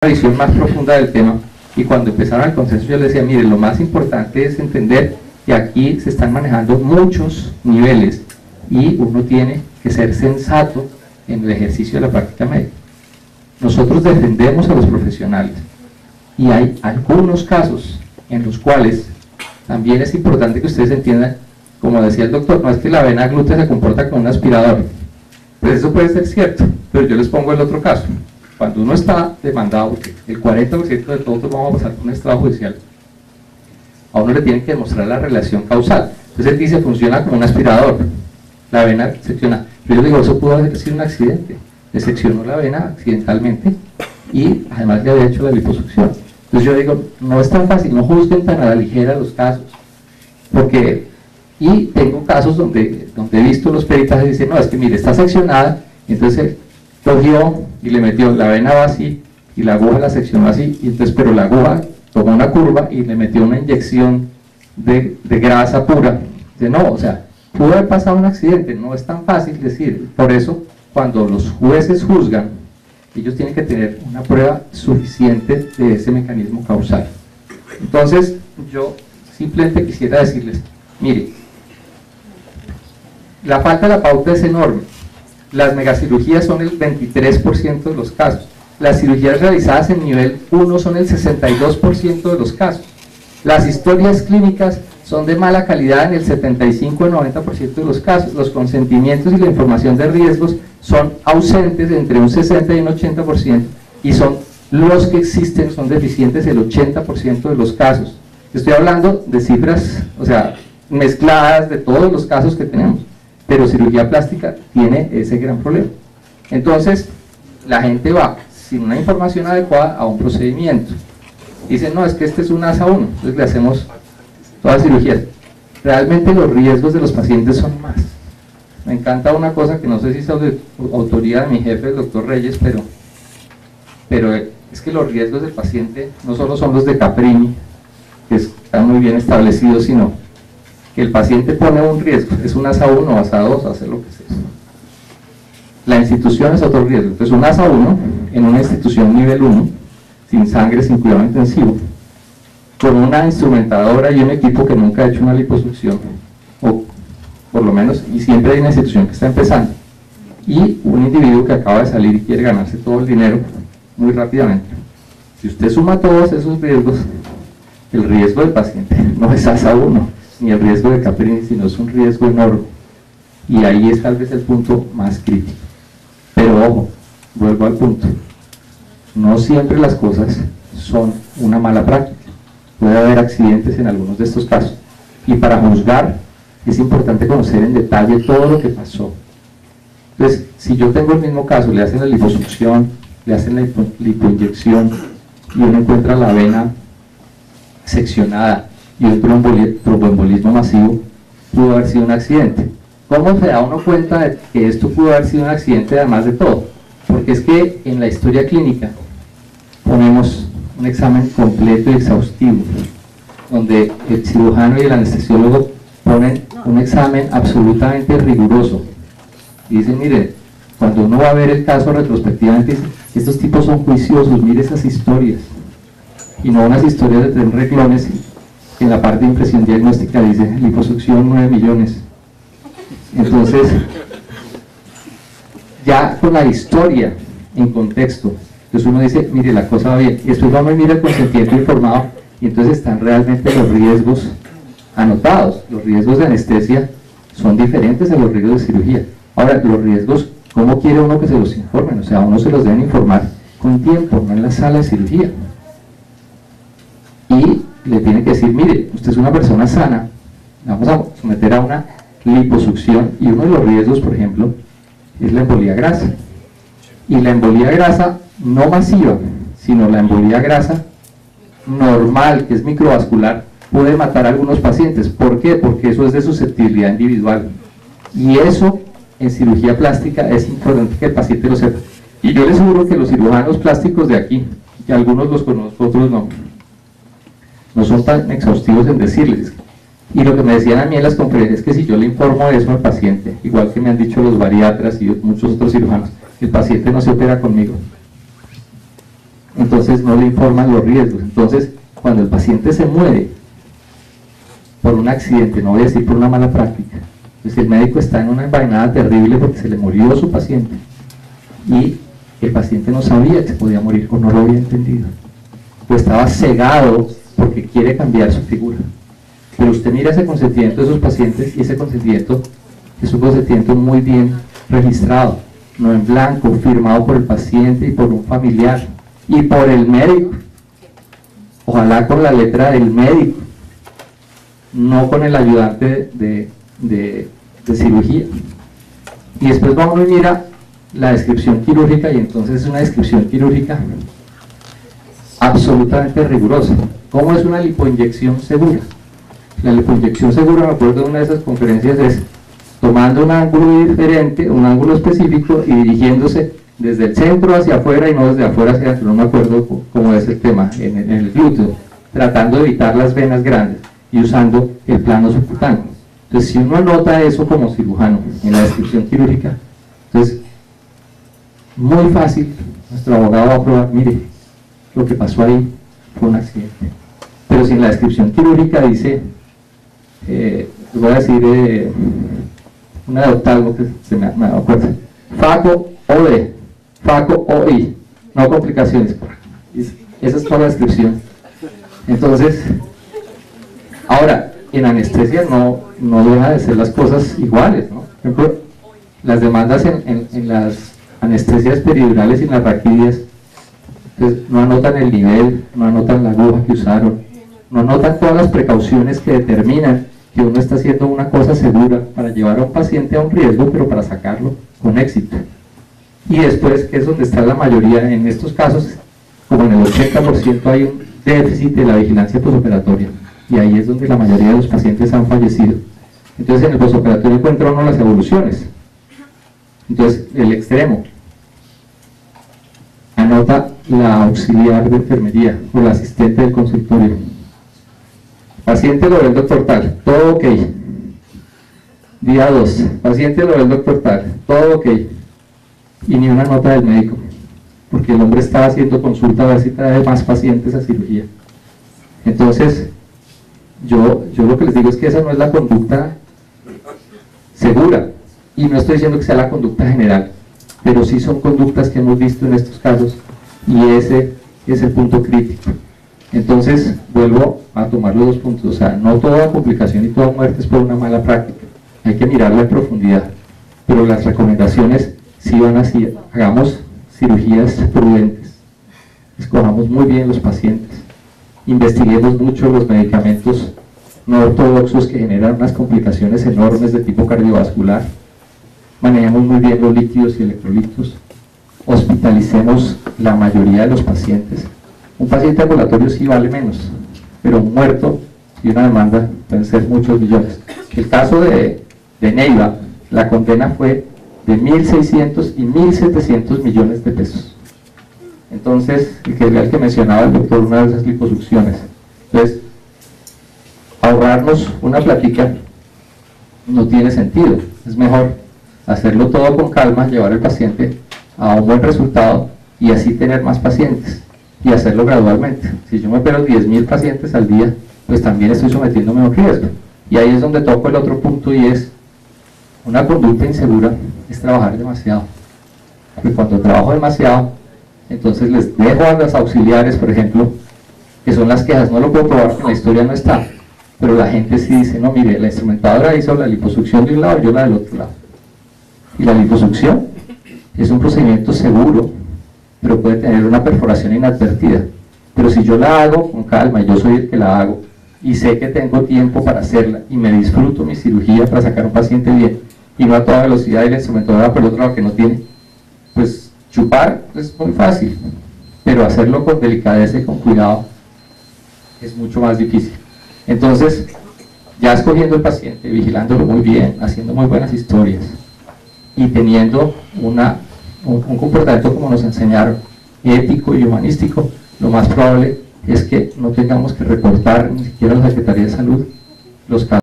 visión más profunda del tema, y cuando empezaron el consenso yo les decía, mire, lo más importante es entender que aquí se están manejando muchos niveles y uno tiene que ser sensato en el ejercicio de la práctica médica. Nosotros defendemos a los profesionales y hay algunos casos en los cuales también es importante que ustedes entiendan, como decía el doctor, no es que la vena glútea se comporta como un aspirador, pues eso puede ser cierto, pero yo les pongo el otro caso. Cuando uno está demandado, porque el 40% de todos vamos a pasar por un estrado judicial, a uno le tienen que demostrar la relación causal. Entonces él dice, funciona como un aspirador, la vena secciona. Pero yo digo, eso pudo haber sido un accidente, le seccionó la vena accidentalmente y además le había hecho la liposucción. Entonces yo digo, no es tan fácil, no juzguen tan a la ligera los casos, porque, y tengo casos donde he visto los peritajes y dicen, no, es que mire, está seccionada, entonces él cogió y le metió, la vena va así, y la aguja la seccionó así, y entonces, pero la aguja tomó una curva y le metió una inyección de grasa pura. Dice, no, o sea, pudo haber pasado un accidente, no es tan fácil decir. Por eso, cuando los jueces juzgan, ellos tienen que tener una prueba suficiente de ese mecanismo causal. Entonces, yo simplemente quisiera decirles, mire, la falta de la pauta es enorme. Las megacirugías son el 23% de los casos. Las cirugías realizadas en nivel 1 son el 62% de los casos. Las historias clínicas son de mala calidad en el 75-90% de los casos. Los consentimientos y la información de riesgos son ausentes entre un 60 y un 80%, y son los que existen, son deficientes el 80% de los casos. Estoy hablando de cifras, o sea, mezcladas de todos los casos que tenemos, pero cirugía plástica tiene ese gran problema. Entonces, la gente va sin una información adecuada a un procedimiento. Dicen, no, es que este es un ASA 1, entonces le hacemos todas las cirugías. Realmente los riesgos de los pacientes son más. Me encanta una cosa que no sé si es de autoría de mi jefe, el doctor Reyes, pero es que los riesgos del paciente no solo son los de Caprini, que están muy bien establecidos, sino que el paciente pone un riesgo, es un ASA 1, ASA 2, hace lo que sea. La institución es otro riesgo. Entonces un ASA 1 en una institución nivel 1, sin sangre, sin cuidado intensivo, con una instrumentadora y un equipo que nunca ha hecho una liposucción, o por lo menos, y siempre hay una institución que está empezando, y un individuo que acaba de salir y quiere ganarse todo el dinero muy rápidamente. Si usted suma todos esos riesgos, el riesgo del paciente no es ASA 1, ni el riesgo de Caprini, sino es un riesgo enorme, y ahí es tal vez el punto más crítico. Pero ojo, vuelvo al punto, no siempre las cosas son una mala práctica, puede haber accidentes en algunos de estos casos, y para juzgar es importante conocer en detalle todo lo que pasó. Entonces, si yo tengo el mismo caso, le hacen la liposucción, le hacen la lipoinyección, y uno encuentra la vena seccionada y un tromboembolismo masivo, pudo haber sido un accidente. ¿Cómo se da uno cuenta de que esto pudo haber sido un accidente además de todo? Porque es que en la historia clínica ponemos un examen completo y exhaustivo, donde el cirujano y el anestesiólogo ponen un examen absolutamente riguroso. Y dicen, mire, cuando uno va a ver el caso retrospectivamente, dice, estos tipos son juiciosos, mire esas historias. Y no unas historias de 3 renglones, que en la parte de impresión diagnóstica dice, liposucción 9 millones. Entonces, ya con la historia en contexto, entonces uno dice, mire, la cosa va bien, y después uno mira el consentimiento informado, y entonces están realmente los riesgos anotados. Los riesgos de anestesia son diferentes a los riesgos de cirugía. Ahora, los riesgos, ¿cómo quiere uno que se los informen? O sea, uno se los deben informar con tiempo, no en la sala de cirugía. Y le tiene que decir, mire, usted es una persona sana, vamos a someter a una liposucción, y uno de los riesgos, por ejemplo, es la embolía grasa. Y la embolía grasa no masiva, sino la embolía grasa normal, que es microvascular, puede matar a algunos pacientes. ¿Por qué? Porque eso es de susceptibilidad individual. Y eso, en cirugía plástica, es importante que el paciente lo sepa. Y yo les aseguro que los cirujanos plásticos de aquí, que algunos los conozco, otros no son tan exhaustivos en decirles. Y lo que me decían a mí en las conferencias es que si yo le informo eso al paciente, igual que me han dicho los bariatras y muchos otros cirujanos, el paciente no se opera conmigo. entonces no le informan los riesgos. Entonces, cuando el paciente se muere por un accidente, no voy a decir por una mala práctica, pues el médico está en una envainada terrible porque se le murió su paciente y el paciente no sabía que se podía morir o no lo había entendido, o estaba cegado porque quiere cambiar su figura. Pero usted mira ese consentimiento de sus pacientes y ese consentimiento es un consentimiento muy bien registrado, no en blanco, firmado por el paciente y por un familiar y por el médico, ojalá con la letra del médico, no con el ayudante de cirugía. Y después vamos y mira la descripción quirúrgica, y entonces es una descripción quirúrgica absolutamente rigurosa. ¿Cómo es una lipoinyección segura? La lipoinyección segura, me acuerdo de una de esas conferencias, es tomando un ángulo diferente, un ángulo específico, y dirigiéndose desde el centro hacia afuera y no desde afuera hacia adentro, no me acuerdo cómo es el tema, en el glúteo, tratando de evitar las venas grandes y usando el plano subcutáneo. Entonces, si uno anota eso como cirujano en la descripción quirúrgica, entonces, muy fácil, nuestro abogado va a probar, mire, lo que pasó ahí fue un accidente. Pero si en la descripción quirúrgica dice, voy a decir una de octavo que se me acuerda, FACO OD, FACO OI, no complicaciones. Esa es toda la descripción. Entonces, ahora, en anestesia no deja de ser las cosas iguales, ¿no? Por ejemplo, las demandas en las anestesias peridurales y en las raquidias, pues, no anotan el nivel, no anotan la aguja que usaron, no anotan todas las precauciones que determinan que uno está haciendo una cosa segura para llevar a un paciente a un riesgo, pero para sacarlo con éxito. Y después, que es donde está la mayoría en estos casos, como en el 80% hay un déficit de la vigilancia posoperatoria, y ahí es donde la mayoría de los pacientes han fallecido. Entonces, en el posoperatorio encuentra uno las evoluciones. Entonces, el extremo, anota la auxiliar de enfermería o la asistente del consultorio. Paciente lo ve el doctor tal, todo ok. Día 2, paciente lo ve el doctor tal, todo ok. Y ni una nota del médico, porque el hombre estaba haciendo consulta a ver si trae más pacientes a cirugía. Entonces, yo lo que les digo es que esa no es la conducta segura, y no estoy diciendo que sea la conducta general, pero sí son conductas que hemos visto en estos casos, y ese es el punto crítico. Entonces, vuelvo a tomar los dos puntos, o sea, no toda complicación y toda muerte es por una mala práctica, hay que mirarla en profundidad, pero las recomendaciones sí van así: hagamos cirugías prudentes, escojamos muy bien los pacientes, investiguemos mucho los medicamentos no ortodoxos que generan unas complicaciones enormes de tipo cardiovascular, manejemos muy bien los líquidos y electrolitos, hospitalicemos la mayoría de los pacientes. Un paciente ambulatorio sí vale menos, pero un muerto y una demanda pueden ser muchos millones. El caso de Neiva, la condena fue de 1.600 y 1.700 millones de pesos. Entonces, el que mencionaba el doctor, una de esas liposucciones. Entonces, ahorrarnos una platica no tiene sentido. Es mejor hacerlo todo con calma, llevar al paciente a un buen resultado y así tener más pacientes y hacerlo gradualmente. Si yo me opero 10.000 pacientes al día, pues también estoy sometiéndome a un riesgo. Y ahí es donde toco el otro punto, y es una conducta insegura es trabajar demasiado. Porque cuando trabajo demasiado, entonces les dejo a las auxiliares, por ejemplo, que son las quejas, no lo puedo probar porque en la historia no está, pero la gente sí dice, no, mire, la instrumentadora hizo la liposucción de un lado, yo la del otro lado. Y la liposucción es un procedimiento seguro, pero puede tener una perforación inadvertida. Pero si yo la hago con calma, y yo soy el que la hago, y sé que tengo tiempo para hacerla, y me disfruto mi cirugía para sacar un paciente bien, y no a toda velocidad, y la instrumentadora por el otro lado que no tiene, pues chupar es muy fácil, pero hacerlo con delicadeza y con cuidado es mucho más difícil. Entonces, ya escogiendo el paciente, vigilándolo muy bien, haciendo muy buenas historias, y teniendo un comportamiento como nos enseñaron, ético y humanístico, lo más probable es que no tengamos que reportar ni siquiera a la Secretaría de Salud los casos.